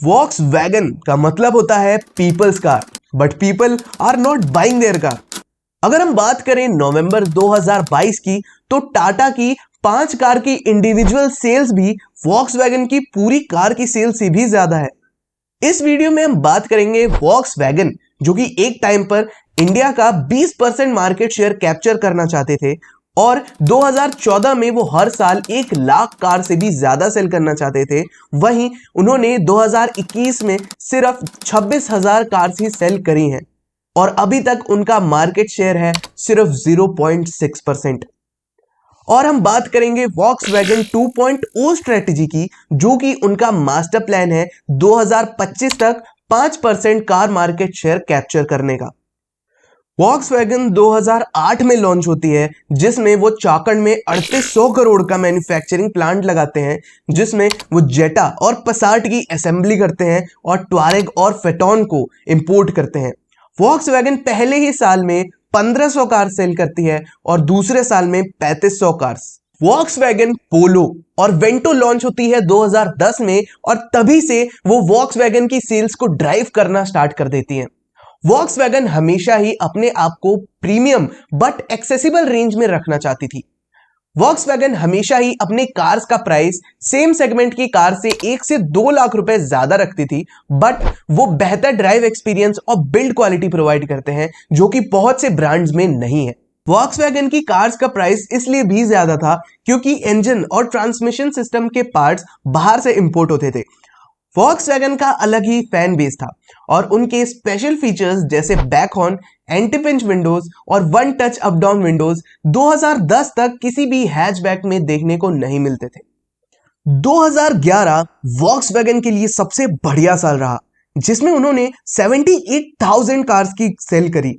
Volkswagen का मतलब होता है people's car, but people are not buying their car. अगर हम बात करें नवंबर 2022 की, तो टाटा की 5 कार की इंडिविजुअल सेल्स भी वॉक्सवैगन की पूरी कार की सेल्स से भी ज्यादा है। इस वीडियो में हम बात करेंगे वॉक्सवैगन, जो कि एक टाइम पर इंडिया का 20% मार्केट शेयर कैप्चर करना चाहते थे और 2014 में वो हर साल 1 लाख कार से भी ज्यादा सेल करना चाहते थे। वहीं उन्होंने 2021 में सिर्फ 26,000 कार ही सेल करी हैं और अभी तक उनका मार्केट शेयर है सिर्फ 0.6%। और हम बात करेंगे वॉक्सवैगन 2.0 स्ट्रेटेजी की, जो कि उनका मास्टर प्लान है 2025 तक 5% कार मार्केट शेयर कैप्चर करने का। वॉक्सवैगन 2008 में लॉन्च होती है, जिसमें वो चाकंड में 3800 करोड़ का मैन्युफैक्चरिंग प्लांट लगाते हैं, जिसमें वो जेटा और पसाट की असेंबली करते हैं और ट्वारेग और फेटॉन को इंपोर्ट करते हैं। वॉक्सवैगन पहले ही साल में 1500 कार सेल करती है और दूसरे साल में 3500 कार्स। वॉक्सवैगन पोलो और वेंटो लॉन्च होती है 2010 में और तभी से वो वॉक्सवैगन की सेल्स को ड्राइव करना स्टार्ट कर देती हैं। वॉक्सवैगन हमेशा ही अपने आप को प्रीमियम बट एक्सेसिबल रेंज में रखना चाहती थी। वॉक्सवैगन हमेशा ही अपने कार्स का प्राइस सेम सेगमेंट की कार से 1 से 2 लाख रुपए ज्यादा रखती थी, बट वो बेहतर ड्राइव एक्सपीरियंस और बिल्ड क्वालिटी प्रोवाइड करते हैं, जो कि बहुत से ब्रांड्स में नहीं है। वॉक्सवैगन की कार्स का प्राइस इसलिए भी ज्यादा था क्योंकि इंजन और ट्रांसमिशन सिस्टम के पार्ट्स बाहर से इंपोर्ट होते थे। वॉक्सवैगन का अलग ही फैन बेस था और उनके स्पेशल फीचर्स जैसे back horn, anti pinch windows और one touch up down windows 2010 तक किसी भी हैचबैक में देखने को नहीं मिलते थे। 2011 वॉक्सवैगन के लिए सबसे बढ़िया साल रहा, जिसमें उन्होंने 78,000 कार्स की सेल करी।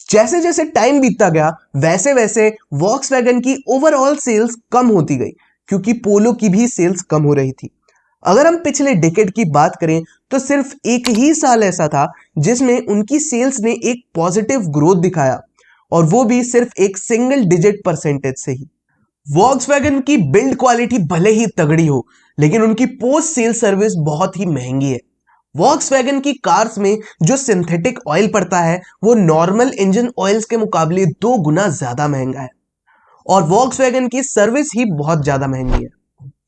जैसे जैसे टाइम बीतता गया, वैसे वैसे वॉक्सवैगन की ओवरऑल सेल्स कम होती गई, क्योंकि पोलो की भी सेल्स कम हो रही थी। अगर हम पिछले डिकेड की बात करें, तो सिर्फ एक ही साल ऐसा था जिसमें उनकी सेल्स ने एक पॉजिटिव ग्रोथ दिखाया, और वो भी सिर्फ एक सिंगल डिजिट परसेंटेज से ही। वॉक्सवैगन की बिल्ड क्वालिटी भले ही तगड़ी हो, लेकिन उनकी पोस्ट सेल सर्विस बहुत ही महंगी है। वॉक्सवैगन की कार्स में जो सिंथेटिक ऑयल पड़ता है, वो नॉर्मल इंजन ऑयल्स के मुकाबले 2 गुना ज्यादा महंगा है, और वॉक्सवैगन की सर्विस ही बहुत ज्यादा महंगी है।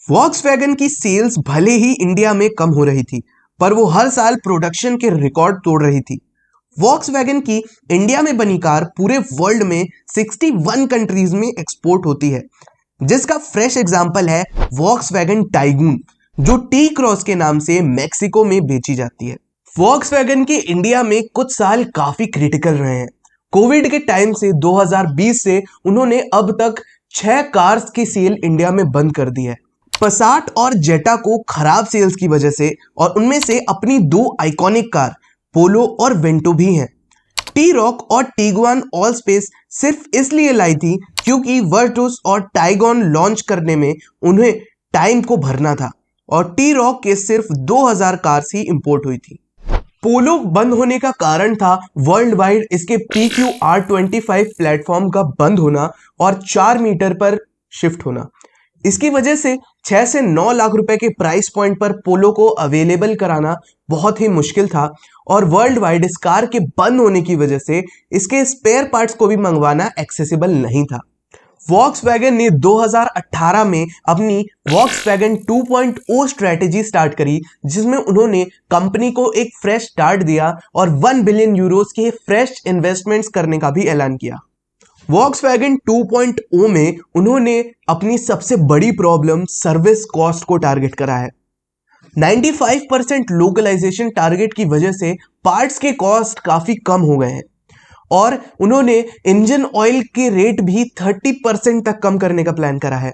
वॉक्सवैगन की सेल्स भले ही इंडिया में कम हो रही थी, पर वो हर साल प्रोडक्शन के रिकॉर्ड तोड़ रही थी। वॉक्सवैगन की इंडिया में बनी कार पूरे वर्ल्ड में 61 कंट्रीज में एक्सपोर्ट होती है, जिसका फ्रेश एग्जांपल है वॉक्सवैगन टाइगून, जो टी क्रॉस के नाम से मैक्सिको में बेची जाती है। वॉक्सवैगन के इंडिया में कुछ साल काफी क्रिटिकल रहे हैं। कोविड के टाइम से 2020 से उन्होंने अब तक 6 कार्स की सेल इंडिया में बंद कर दी है। पसाट और जेटा को खराब सेल्स की वजह से, और उनमें से अपनी 2 आइकॉनिक कार पोलो और वेंटो भी हैं। टी रॉक और टीगुआन ऑल स्पेस सिर्फ इसलिए लाई थी क्योंकि वर्टुस और टाइगॉन लॉन्च करने में उन्हें टाइम को भरना था, और टी रॉक के सिर्फ 2000 कार्स ही इंपोर्ट हुई थी। पोलो बंद होने का कारण था वर्ल्ड वाइड इसके PQR25 प्लेटफॉर्म का बंद होना और 4 मीटर पर शिफ्ट होना। इसकी वजह से 6 से 9 लाख रुपए के प्राइस पॉइंट पर पोलो को अवेलेबल कराना बहुत ही मुश्किल था, और वर्ल्ड वाइड इस कार के बंद होने की वजह से इसके स्पेयर पार्ट्स को भी मंगवाना एक्सेसिबल नहीं था। वॉक्सवैगन ने 2018 में अपनी वॉक्सवैगन 2.0 स्ट्रेटेजी स्टार्ट करी, जिसमें उन्होंने कंपनी को एक फ्रेश स्टार्ट दिया और 1 बिलियन यूरोस के फ्रेश इन्वेस्टमेंट्स करने का भी ऐलान किया। वॉक्सवैगन 2.0 में उन्होंने अपनी सबसे बड़ी प्रॉब्लम सर्विस कॉस्ट को टारगेट करा है। 95% लोकलाइजेशन टारगेट की वजह से पार्ट्स के कॉस्ट काफी कम हो गए हैं, और उन्होंने इंजन ऑयल के रेट भी 30% तक कम करने का प्लान करा है।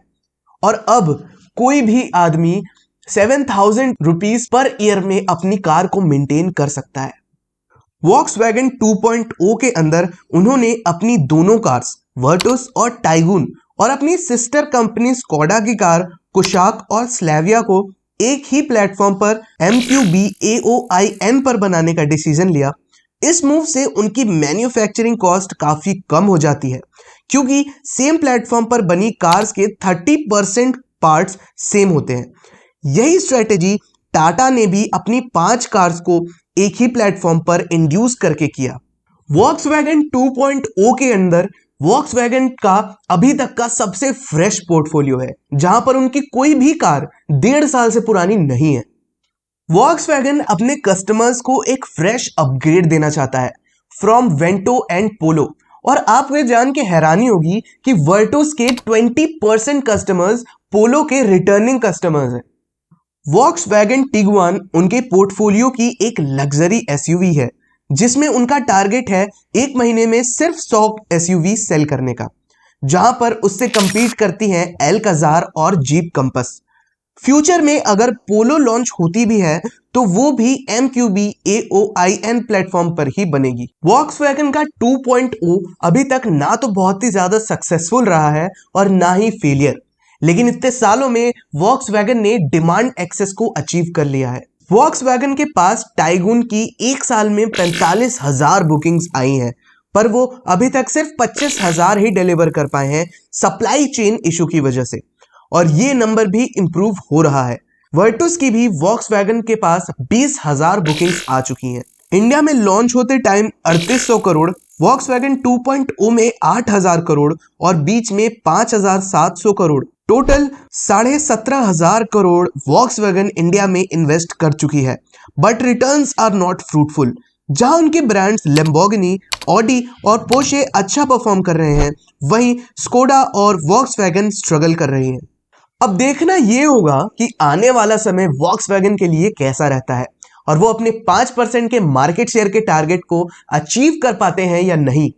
और अब कोई भी आदमी 7,000 रुपीज पर ईयर में अपनी कार को मेंटेन कर सकता है। वॉक्सवैगन 2.0 के अंदर उन्होंने अपनी दोनों कार्स वर्टुस और टाइगून और अपनी सिस्टर कंपनी स्कोडा की कार कुशाक और स्लैविया को एक ही प्लेटफॉर्म पर MQB AOIN पर बनाने का डिसीजन लिया। इस मूव से उनकी मैन्युफैक्चरिंग कॉस्ट काफी कम हो जाती है, क्योंकि सेम प्लेटफॉर्म पर बनी कार्स के 30% पार्ट्स सेम होते हैं। यही स्ट्रेटेजी टाटा ने भी अपनी 5 कार्स को एक ही प्लेटफॉर्म पर इंड्यूस करके किया। वॉक्सवैगन 2.0 के अंदर वॉक्सवैगन का अभी तक का सबसे फ्रेश पोर्टफोलियो है, जहां पर उनकी कोई भी कार 1.5 साल से पुरानी नहीं है। वॉक्सवैगन अपने कस्टमर्स को एक फ्रेश अपग्रेड देना चाहता है फ्रॉम वेंटो एंड पोलो, और आपको ये जान के हैरानी होगी कि वर्टोस के 20% कस्टमर्स पोलो के रिटर्निंग कस्टमर्स हैं। वॉक्सवैगन टिगुआन उनके पोर्टफोलियो की एक लग्जरी एसयूवी है, जिसमें उनका टारगेट है एक महीने में सिर्फ 100 एसयूवी सेल करने का, जहां पर उससे कंपीट करती हैं एल्काजार और जीप कंपस। फ्यूचर में अगर पोलो लॉन्च होती भी है तो वो भी MQB AOIN प्लेटफॉर्म पर ही बनेगी। वॉक्सवैगन का 2.0 अभी तक ना तो बहुत ही ज्यादा सक्सेसफुल रहा है और ना ही फेलियर, लेकिन इतने सालों में वॉक्सवैगन ने डिमांड एक्सेस को अचीव कर लिया है। वॉक्सवैगन के पास टाइगून की एक साल में 45,000 बुकिंग्स आई हैं, पर वो अभी तक सिर्फ 25,000 ही डिलीवर कर पाए हैं सप्लाई चेन इशू की वजह से, और ये नंबर भी इंप्रूव हो रहा है। वर्टुस की भी वॉक्सवैगन के पास 20,000 बुकिंग्स आ चुकी हैं। इंडिया में लॉन्च होते टाइम 3800 करोड़, वॉक्सवैगन 2.0 में 8,000 करोड़ और बीच में 5,700 crore, total 17,500 crore Volkswagen India में इन्वेस्ट कर चुकी है। But returns are not fruitful. जहां उनके ब्रांड्स लैम्बोर्गिनी, ऑडी और पोर्शे अच्छा परफॉर्म कर रहे हैं, वहीं स्कोडा और वॉक्सवैगन स्ट्रगल कर रही हैं। अब देखना यह होगा कि आने वाला समय वॉक्सवैगन के लिए कैसा रहता है और वो अपने 5% के मार्केट शेयर के टारगेट को अचीव कर पाते हैं या नहीं।